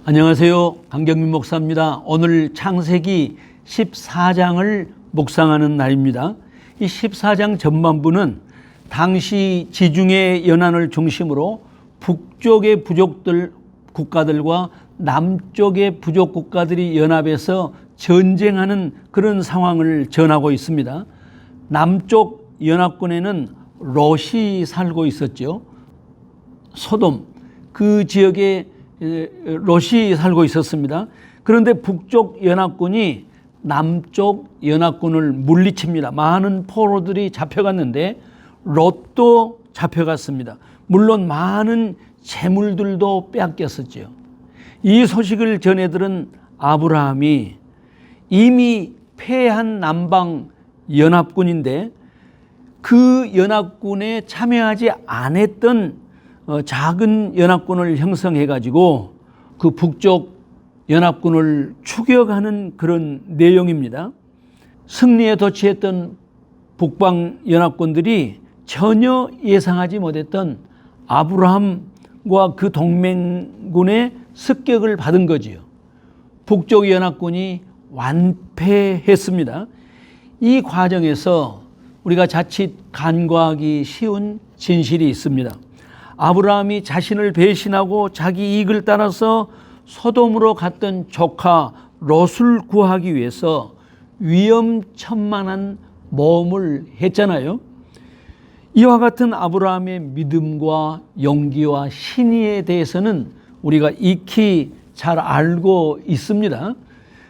안녕하세요. 강경민 목사입니다. 오늘 창세기 14장을 묵상하는 날입니다. 이 14장 전반부는 당시 지중해 연안을 중심으로 북쪽의 부족들 국가들과 남쪽의 부족 국가들이 연합해서 전쟁하는 그런 상황을 전하고 있습니다. 남쪽 연합군에는 롯이 살고 있었죠. 소돔, 그 지역에 롯이 살고 있었습니다. 그런데 북쪽 연합군이 남쪽 연합군을 물리칩니다. 많은 포로들이 잡혀갔는데 롯도 잡혀갔습니다. 물론 많은 재물들도 빼앗겼었죠. 이 소식을 전해들은 아브라함이 이미 패한 남방 연합군인데 그 연합군에 참여하지 않았던 작은 연합군을 형성해 가지고 그 북쪽 연합군을 추격하는 그런 내용입니다. 승리에 도취했던 북방 연합군들이 전혀 예상하지 못했던 아브라함과 그 동맹군의 습격을 받은 거지요. 북쪽 연합군이 완패했습니다. 이 과정에서 우리가 자칫 간과하기 쉬운 진실이 있습니다. 아브라함이 자신을 배신하고 자기 이익을 따라서 소돔으로 갔던 조카 롯을 구하기 위해서 위험천만한 모험을 했잖아요. 이와 같은 아브라함의 믿음과 용기와 신의에 대해서는 우리가 익히 잘 알고 있습니다.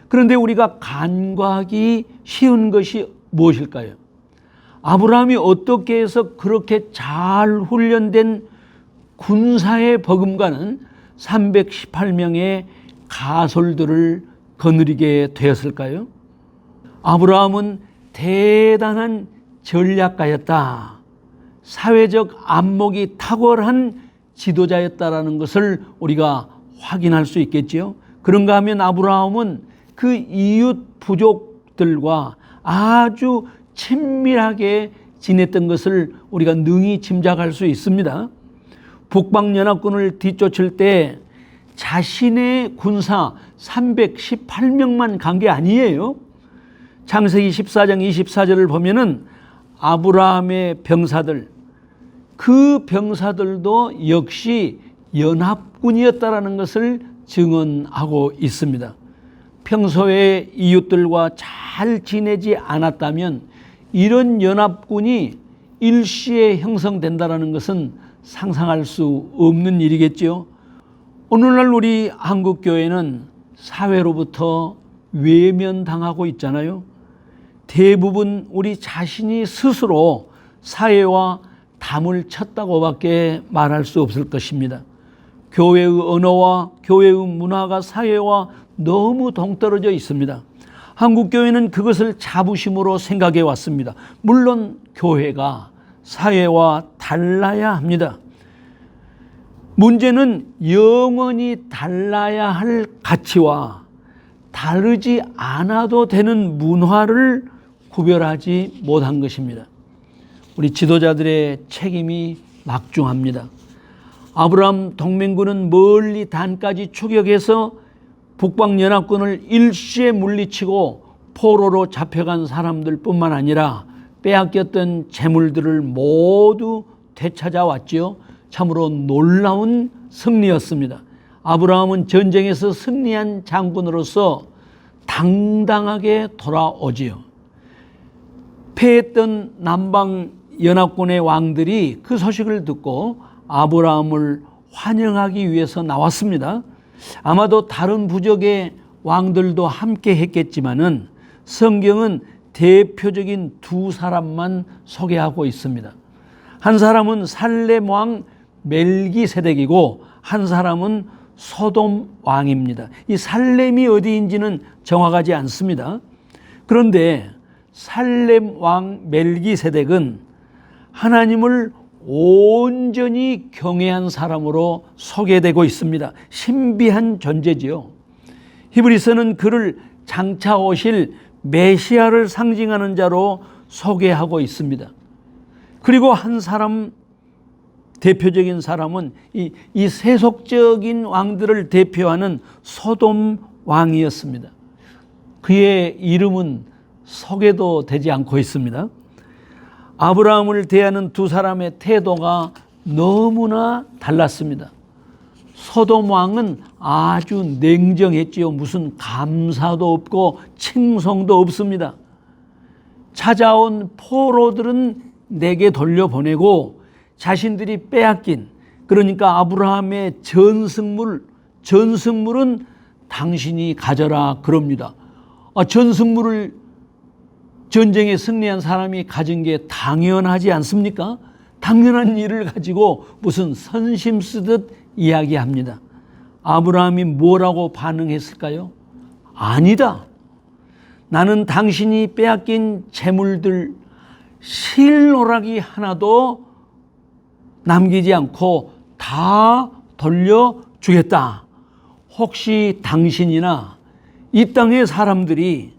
그런데 우리가 간과하기 쉬운 것이 무엇일까요? 아브라함이 어떻게 해서 그렇게 잘 훈련된 군사의 버금가는 318명의 가솔들을 거느리게 되었을까요? 아브라함은 대단한 전략가였다. 사회적 안목이 탁월한 지도자였다라는 것을 우리가 확인할 수 있겠지요. 그런가 하면 아브라함은 그 이웃 부족들과 아주 친밀하게 지냈던 것을 우리가 능히 짐작할 수 있습니다. 북방연합군을 뒤쫓을 때 자신의 군사 318명만 간 게 아니에요. 창세기 14장 24절을 보면은 아브라함의 병사들, 그 병사들도 역시 연합군이었다라는 것을 증언하고 있습니다. 평소에 이웃들과 잘 지내지 않았다면 이런 연합군이 일시에 형성된다라는 것은 상상할 수 없는 일이겠죠. 오늘날 우리 한국교회는 사회로부터 외면당하고 있잖아요. 대부분 우리 자신이 스스로 사회와 담을 쳤다고밖에 말할 수 없을 것입니다. 교회의 언어와 교회의 문화가 사회와 너무 동떨어져 있습니다. 한국교회는 그것을 자부심으로 생각해 왔습니다. 물론 교회가 사회와 달라야 합니다. 문제는 영원히 달라야 할 가치와 다르지 않아도 되는 문화를 구별하지 못한 것입니다. 우리 지도자들의 책임이 막중합니다. 아브라함 동맹군은 멀리 단까지 추격해서 북방연합군을 일시에 물리치고 포로로 잡혀간 사람들 뿐만 아니라 빼앗겼던 재물들을 모두 되찾아왔지요. 참으로 놀라운 승리였습니다. 아브라함은 전쟁에서 승리한 장군으로서 당당하게 돌아오지요. 패했던 남방 연합군의 왕들이 그 소식을 듣고 아브라함을 환영하기 위해서 나왔습니다. 아마도 다른 부족의 왕들도 함께 했겠지만은 성경은 대표적인 두 사람만 소개하고 있습니다. 한 사람은 살렘 왕 멜기세덱이고 한 사람은 소돔 왕입니다. 이 살렘이 어디인지는 정확하지 않습니다. 그런데 살렘 왕 멜기세덱은 하나님을 온전히 경외한 사람으로 소개되고 있습니다. 신비한 존재지요. 히브리서는 그를 장차 오실 메시아를 상징하는 자로 소개하고 있습니다. 그리고 한 사람 대표적인 사람은 이 세속적인 왕들을 대표하는 소돔 왕이었습니다. 그의 이름은 소개도 되지 않고 있습니다. 아브라함을 대하는 두 사람의 태도가 너무나 달랐습니다. 소돔 왕은 아주 냉정했지요. 무슨 감사도 없고 칭송도 없습니다. 찾아온 포로들은 내게 돌려보내고 자신들이 빼앗긴, 그러니까 아브라함의 전승물은 당신이 가져라 그럽니다. 전승물을 전쟁에 승리한 사람이 가진 게 당연하지 않습니까? 당연한 일을 가지고 무슨 선심 쓰듯 이야기합니다. 아브라함이 뭐라고 반응했을까요? 아니다. 나는 당신이 빼앗긴 재물들 실노라기 하나도 남기지 않고 다 돌려주겠다. 혹시 당신이나 이 땅의 사람들이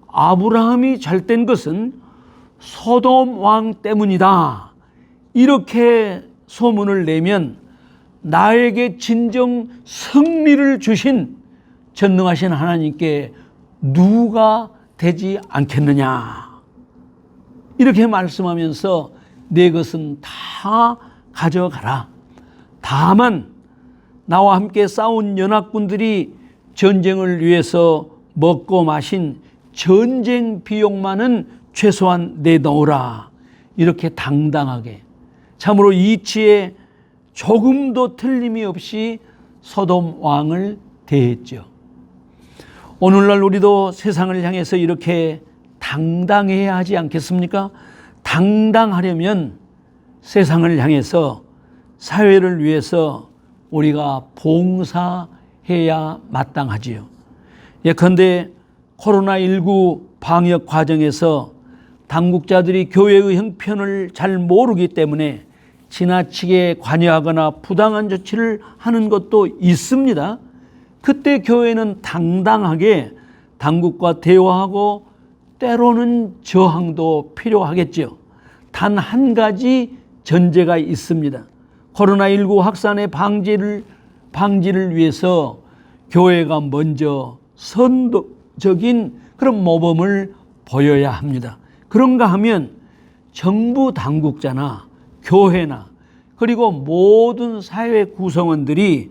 아브라함이 잘된 것은 소돔 왕 때문이다, 이렇게 소문을 내면 나에게 진정 승리를 주신 전능하신 하나님께 누가 되지 않겠느냐, 이렇게 말씀하면서 내 것은 다 가져가라. 다만 나와 함께 싸운 연합군들이 전쟁을 위해서 먹고 마신 전쟁 비용만은 최소한 내놓으라. 이렇게 당당하게, 참으로 이치에 조금도 틀림이 없이 소돔 왕을 대했죠. 오늘날 우리도 세상을 향해서 이렇게 당당해야 하지 않겠습니까? 당당하려면 세상을 향해서, 사회를 위해서 우리가 봉사해야 마땅하지요. 예컨대 코로나19 방역 과정에서 당국자들이 교회의 형편을 잘 모르기 때문에 지나치게 관여하거나 부당한 조치를 하는 것도 있습니다. 그때 교회는 당당하게 당국과 대화하고 때로는 저항도 필요하겠죠. 단 한 가지 전제가 있습니다. 코로나19 확산의 방지를 위해서 교회가 먼저 선도적인 그런 모범을 보여야 합니다. 그런가 하면 정부 당국자나 교회나 그리고 모든 사회 구성원들이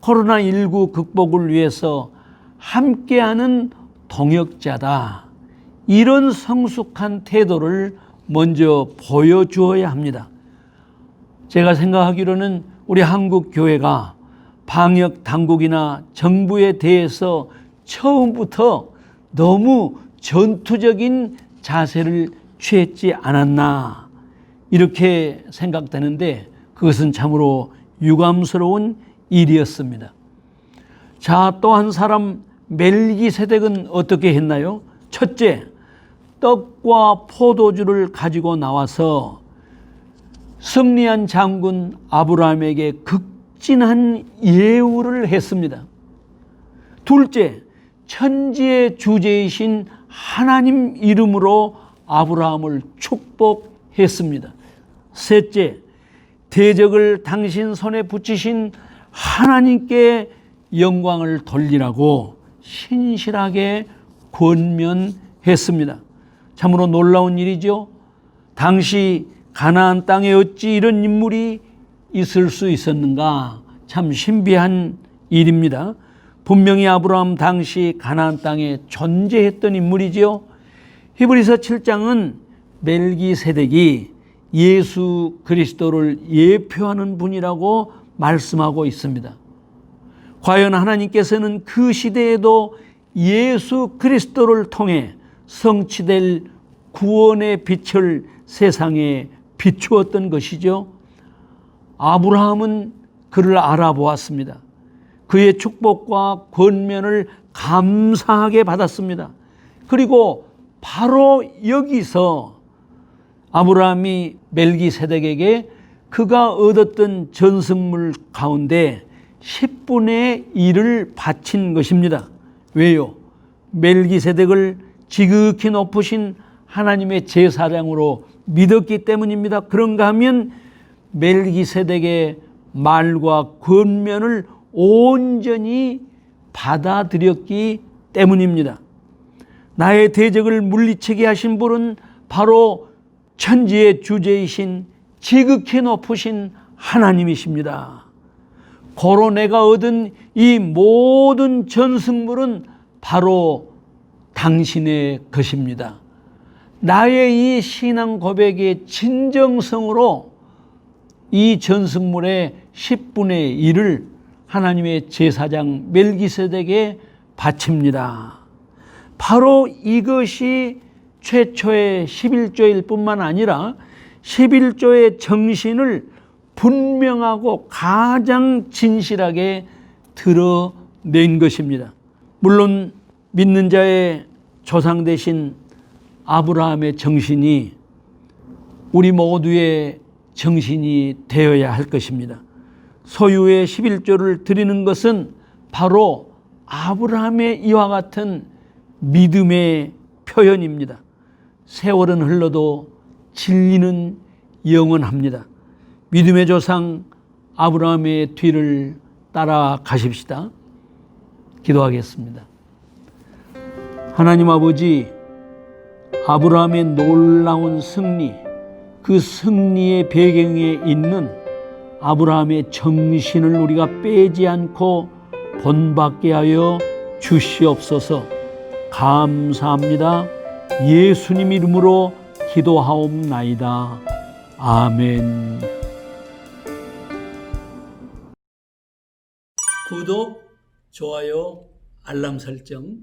코로나19 극복을 위해서 함께하는 동역자다, 이런 성숙한 태도를 먼저 보여주어야 합니다. 제가 생각하기로는 우리 한국 교회가 방역 당국이나 정부에 대해서 처음부터 너무 전투적인 자세를 취했지 않았나, 이렇게 생각되는데 그것은 참으로 유감스러운 일이었습니다. 자, 또 한 사람 멜기세덱은 어떻게 했나요? 첫째, 떡과 포도주를 가지고 나와서 승리한 장군 아브라함에게 극진한 예우를 했습니다. 둘째, 천지의 주제이신 하나님 이름으로 아브라함을 축복했습니다. 셋째, 대적을 당신 손에 붙이신 하나님께 영광을 돌리라고 신실하게 권면했습니다. 참으로 놀라운 일이죠. 당시 가나안 땅에 어찌 이런 인물이 있을 수 있었는가, 참 신비한 일입니다. 분명히 아브라함 당시 가나안 땅에 존재했던 인물이지요. 히브리서 7장은 멜기세덱이 예수 그리스도를 예표하는 분이라고 말씀하고 있습니다. 과연 하나님께서는 그 시대에도 예수 그리스도를 통해 성취될 구원의 빛을 세상에 비추었던 것이죠. 아브라함은 그를 알아보았습니다. 그의 축복과 권면을 감사하게 받았습니다. 그리고 바로 여기서 아브라함이 멜기세덱에게 그가 얻었던 전승물 가운데 10분의 1을 바친 것입니다. 왜요? 멜기세덱을 지극히 높으신 하나님의 제사장으로 믿었기 때문입니다. 그런가 하면 멜기세덱의 말과 권면을 온전히 받아들였기 때문입니다. 나의 대적을 물리치게 하신 분은 바로 천지의 주제이신 지극히 높으신 하나님이십니다. 고로 내가 얻은 이 모든 전승물은 바로 당신의 것입니다. 나의 이 신앙 고백의 진정성으로 이 전승물의 10분의 1을 하나님의 제사장 멜기세덱에 바칩니다. 바로 이것이 최초의 11조일 뿐만 아니라 11조의 정신을 분명하고 가장 진실하게 드러낸 것입니다. 물론 믿는 자의 조상 되신 아브라함의 정신이 우리 모두의 정신이 되어야 할 것입니다. 소유의 11조를 드리는 것은 바로 아브라함의 이와 같은 믿음의 표현입니다. 세월은 흘러도 진리는 영원합니다. 믿음의 조상 아브라함의 뒤를 따라가십시다. 기도하겠습니다. 하나님 아버지, 아브라함의 놀라운 승리, 그 승리의 배경에 있는 아브라함의 정신을 우리가 빼지 않고 본받게 하여 주시옵소서. 감사합니다. 예수님 이름으로 기도하옵나이다. 아멘. 구독, 좋아요, 알람 설정